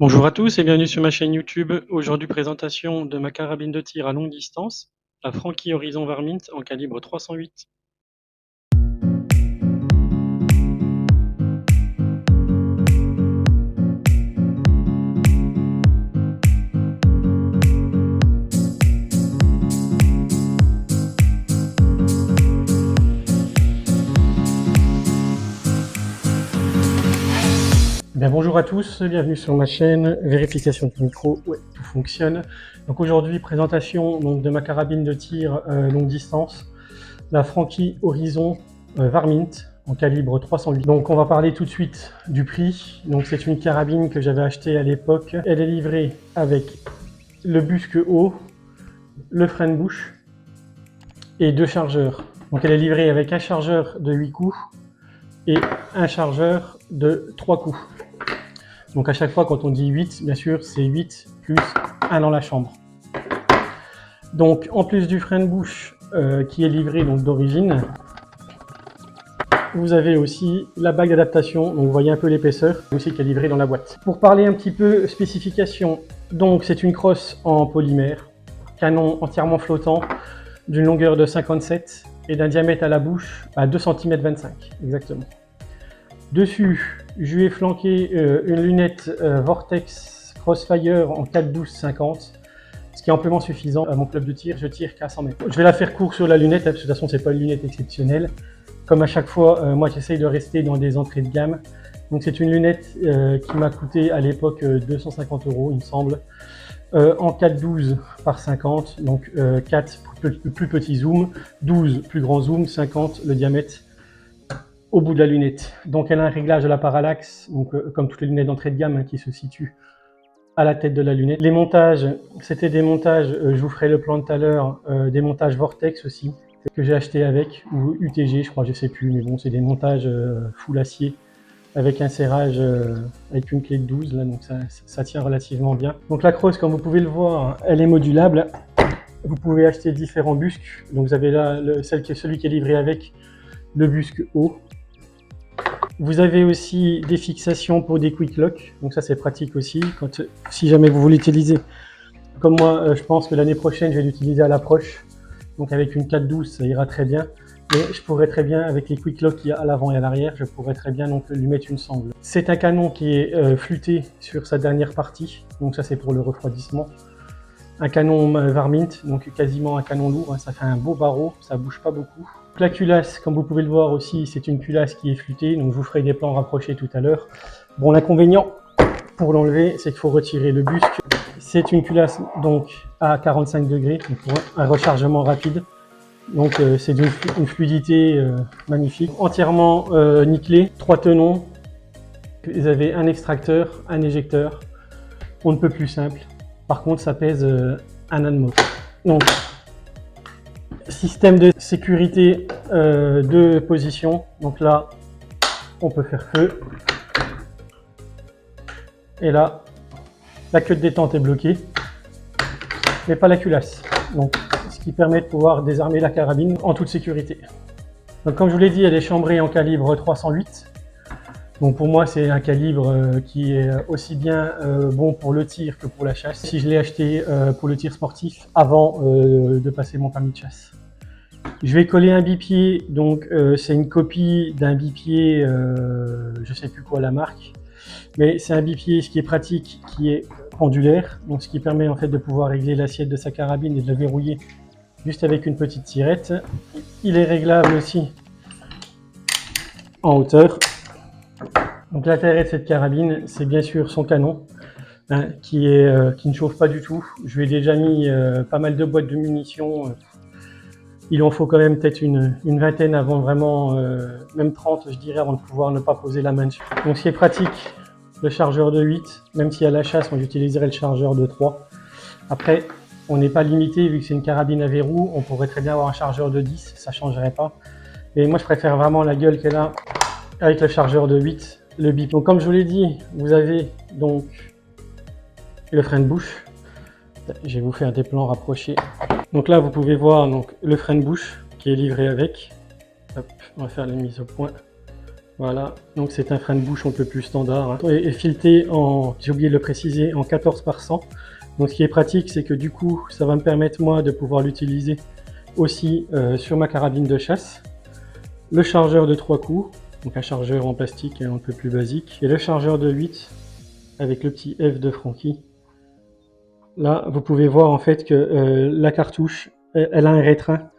Bonjour à tous et bienvenue sur ma chaîne YouTube. Aujourd'hui, présentation de ma carabine de tir à longue distance, la Franchi Horizon Varmint en calibre 308. Bonjour à tous, bienvenue sur ma chaîne, vérification du micro, ouais, tout fonctionne. Donc aujourd'hui, présentation de ma carabine de tir longue distance, la Franchi Horizon Varmint en calibre 308. Donc on va parler tout de suite du prix. Donc c'est une carabine que j'avais achetée à l'époque. Elle est livrée avec le busque haut, le frein de bouche et deux chargeurs. Donc elle est livrée avec un chargeur de 8 coups et un chargeur de 3 coups. Donc à chaque fois quand on dit 8, bien sûr c'est 8 plus 1 dans la chambre. Donc en plus du frein de bouche qui est livré d'origine, vous avez aussi la bague d'adaptation, donc vous voyez un peu l'épaisseur, aussi qui est livrée dans la boîte. Pour parler un petit peu spécification, donc c'est une crosse en polymère, canon entièrement flottant, d'une longueur de 57 et d'un diamètre à la bouche à 2,25 cm exactement. Dessus, je lui ai flanqué une lunette Vortex Crossfire en 4-12-50, ce qui est amplement suffisant à mon club de tir. Je tire qu'à 100 mètres. Je vais la faire court sur la lunette, parce que de toute façon c'est pas une lunette exceptionnelle. Comme à chaque fois, moi j'essaye de rester dans des entrées de gamme. Donc c'est une lunette qui m'a coûté à l'époque 250 €, il me semble, en 4-12 par 50, donc 4 plus petit zoom, 12 plus grand zoom, 50 le diamètre au bout de la lunette. Donc elle a un réglage de la parallaxe, donc comme toutes les lunettes d'entrée de gamme qui se situent à la tête de la lunette. Les montages, c'était des montages, je vous ferai le plan tout à l'heure, des montages Vortex aussi, que j'ai acheté avec, ou UTG je crois, je sais plus, mais bon c'est des montages full acier, avec un serrage avec une clé de 12, là, donc ça tient relativement bien. Donc la crosse, comme vous pouvez le voir, elle est modulable. Vous pouvez acheter différents busques, donc vous avez là celui qui est livré avec le busque haut. Vous avez aussi des fixations pour des quick lock, donc ça c'est pratique aussi, si jamais vous voulez l'utiliser. Comme moi, je pense que l'année prochaine je vais l'utiliser à l'approche, donc avec une 4-12 ça ira très bien. Mais je pourrais très bien, avec les quick lock qu'il y a à l'avant et à l'arrière, je pourrais très bien donc lui mettre une sangle. C'est un canon qui est flûté sur sa dernière partie, donc ça c'est pour le refroidissement. Un canon Varmint, donc quasiment un canon lourd, hein, ça fait un beau barreau, ça bouge pas beaucoup. La culasse, comme vous pouvez le voir aussi, c'est une culasse qui est flûtée, donc je vous ferai des plans rapprochés tout à l'heure. Bon, l'inconvénient pour l'enlever, c'est qu'il faut retirer le busque. C'est une culasse donc à 45 degrés pour un rechargement rapide. Donc c'est une fluidité magnifique. Entièrement nickelé, 3 tenons. Vous avez un extracteur, un éjecteur. On ne peut plus simple. Par contre, ça pèse un âne mort. Donc, système de sécurité de position. Donc là, on peut faire feu. Et là, la queue de détente est bloquée, mais pas la culasse. Donc, ce qui permet de pouvoir désarmer la carabine en toute sécurité. Donc, comme je vous l'ai dit, elle est chambrée en calibre 308. Donc pour moi, c'est un calibre qui est aussi bien bon pour le tir que pour la chasse. Si je l'ai acheté pour le tir sportif avant de passer mon permis de chasse. Je vais coller un bipied, donc c'est une copie d'un bipied, je sais plus quoi la marque, mais c'est un bipied, ce qui est pratique, qui est pendulaire, donc ce qui permet en fait de pouvoir régler l'assiette de sa carabine et de la verrouiller juste avec une petite tirette. Il est réglable aussi en hauteur. Donc l'intérêt de cette carabine, c'est bien sûr son canon, hein, qui ne chauffe pas du tout. Je lui ai déjà mis pas mal de boîtes de munitions. Il en faut quand même peut-être une vingtaine avant vraiment, même 30 je dirais, avant de pouvoir ne pas poser la main dessus. Donc ce qui est pratique, le chargeur de 8, même si à la chasse, moi j'utiliserai le chargeur de 3. Après, on n'est pas limité, vu que c'est une carabine à verrou, on pourrait très bien avoir un chargeur de 10, ça ne changerait pas. Et moi je préfère vraiment la gueule qu'elle a avec le chargeur de 8. Le bip. Donc comme je vous l'ai dit, vous avez donc le frein de bouche. Je vais vous faire des plans rapprochés. Donc là, vous pouvez voir donc le frein de bouche qui est livré avec. Hop, on va faire la mise au point. Voilà, donc c'est un frein de bouche un peu plus standard, hein. Et fileté en, j'ai oublié de le préciser, en 14 par 100. Donc ce qui est pratique, c'est que du coup, ça va me permettre moi de pouvoir l'utiliser aussi sur ma carabine de chasse. Le chargeur de 3 coups, donc un chargeur en plastique un peu plus basique, et le chargeur de 8 avec le petit F de Franchi. Là, vous pouvez voir en fait que la cartouche, elle a un rétrain.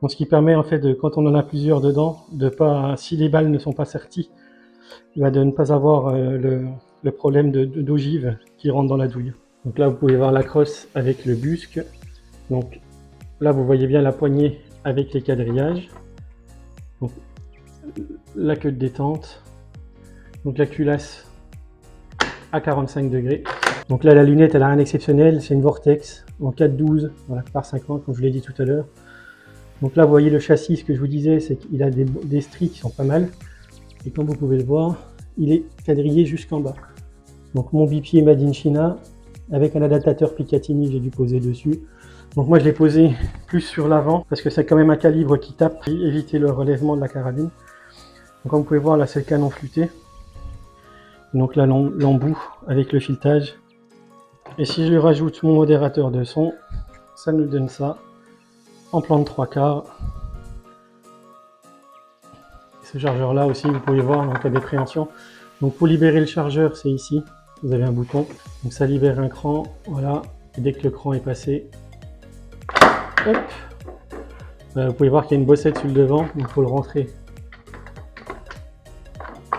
Donc, ce qui permet en fait, quand on en a plusieurs dedans, de pas, si les balles ne sont pas serties, de ne pas avoir le problème d'ogive qui rentre dans la douille. Donc là, vous pouvez voir la crosse avec le busque. Donc là, vous voyez bien la poignée avec les quadrillages. Donc, la queue de détente. Donc la culasse à 45 degrés. Donc là, la lunette, elle a rien d'exceptionnel. C'est une Vortex en 4,12 voilà, par 50, comme je l'ai dit tout à l'heure. Donc là, vous voyez le châssis, ce que je vous disais, c'est qu'il a des stries qui sont pas mal. Et comme vous pouvez le voir, il est quadrillé jusqu'en bas. Donc mon bipied Made in China, avec un adaptateur Picatinny, j'ai dû poser dessus. Donc moi, je l'ai posé plus sur l'avant, parce que c'est quand même un calibre qui tape, et éviter le relèvement de la carabine. Donc comme vous pouvez voir, là, c'est le canon flûté. Donc là, l'embout avec le filetage. Et si je rajoute mon modérateur de son, ça nous donne ça. En plan de 3/4. Ce chargeur là aussi, vous pouvez voir, donc il y a des préhensions. Donc pour libérer le chargeur, c'est ici, vous avez un bouton, donc ça libère un cran, voilà, et dès que le cran est passé, hop, vous pouvez voir qu'il y a une bossette sur le devant, donc il faut le rentrer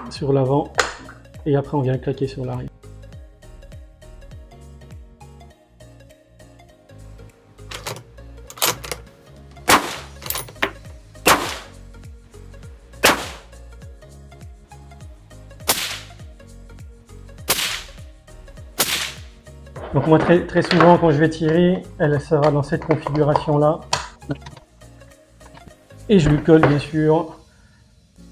sur l'avant, et après on vient claquer sur l'arrière. Donc moi très souvent quand je vais tirer, elle sera dans cette configuration là. Et je lui colle bien sûr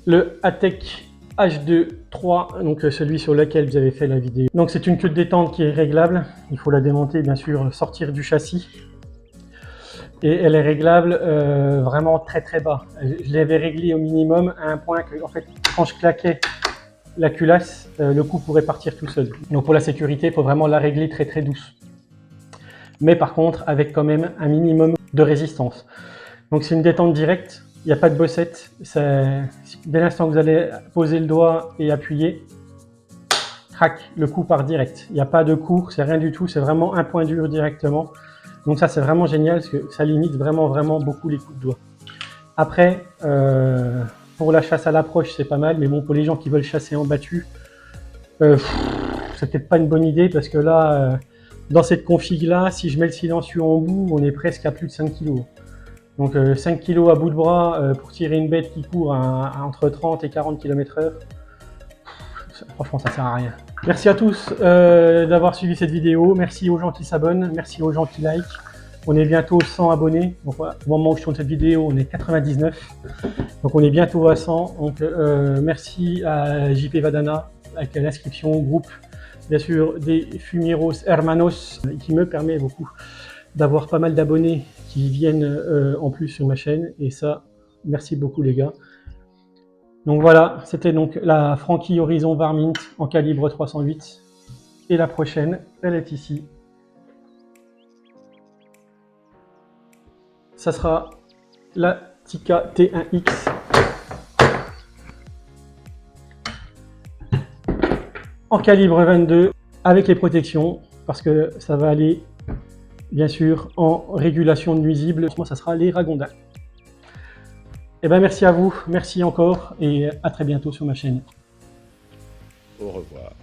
le Atec H2 3, donc celui sur lequel vous avez fait la vidéo. Donc c'est une queue de détente qui est réglable, il faut la démonter bien sûr, sortir du châssis. Et elle est réglable vraiment très bas. Je l'avais réglée au minimum à un point que en fait quand je claquais la culasse, le coup pourrait partir tout seul. Donc pour la sécurité, il faut vraiment la régler très douce. Mais par contre, avec quand même un minimum de résistance. Donc c'est une détente directe, il n'y a pas de bossette. Dès l'instant que vous allez poser le doigt et appuyer, crac, le coup part direct. Il n'y a pas de cours, c'est rien du tout, c'est vraiment un point dur directement. Donc ça c'est vraiment génial parce que ça limite vraiment beaucoup les coups de doigt. Après, pour la chasse à l'approche, c'est pas mal, mais bon, pour les gens qui veulent chasser en battu, c'est peut-être pas une bonne idée parce que là, dans cette config-là, si je mets le silencieux en bout, on est presque à plus de 5 kg. Donc 5 kg à bout de bras pour tirer une bête qui court à entre 30 et 40 km/h, franchement, ça sert à rien. Merci à tous d'avoir suivi cette vidéo. Merci aux gens qui s'abonnent, merci aux gens qui like. On est bientôt 100 abonnés. Donc, voilà, au moment où je tourne cette vidéo, on est 99. Donc on est bientôt à 100. Donc merci à JP Vadana avec l'inscription au groupe, bien sûr, des Fumeros Hermanos, qui me permet beaucoup d'avoir pas mal d'abonnés qui viennent en plus sur ma chaîne. Et ça, merci beaucoup les gars. Donc voilà, c'était donc la Franchi Horizon Varmint en calibre 308. Et la prochaine, elle est ici. Ça sera la Tikka T1X en calibre 22 avec les protections parce que ça va aller bien sûr en régulation de nuisibles. Moi, ça sera les Ragondins. Et ben merci à vous, merci encore et à très bientôt sur ma chaîne. Au revoir.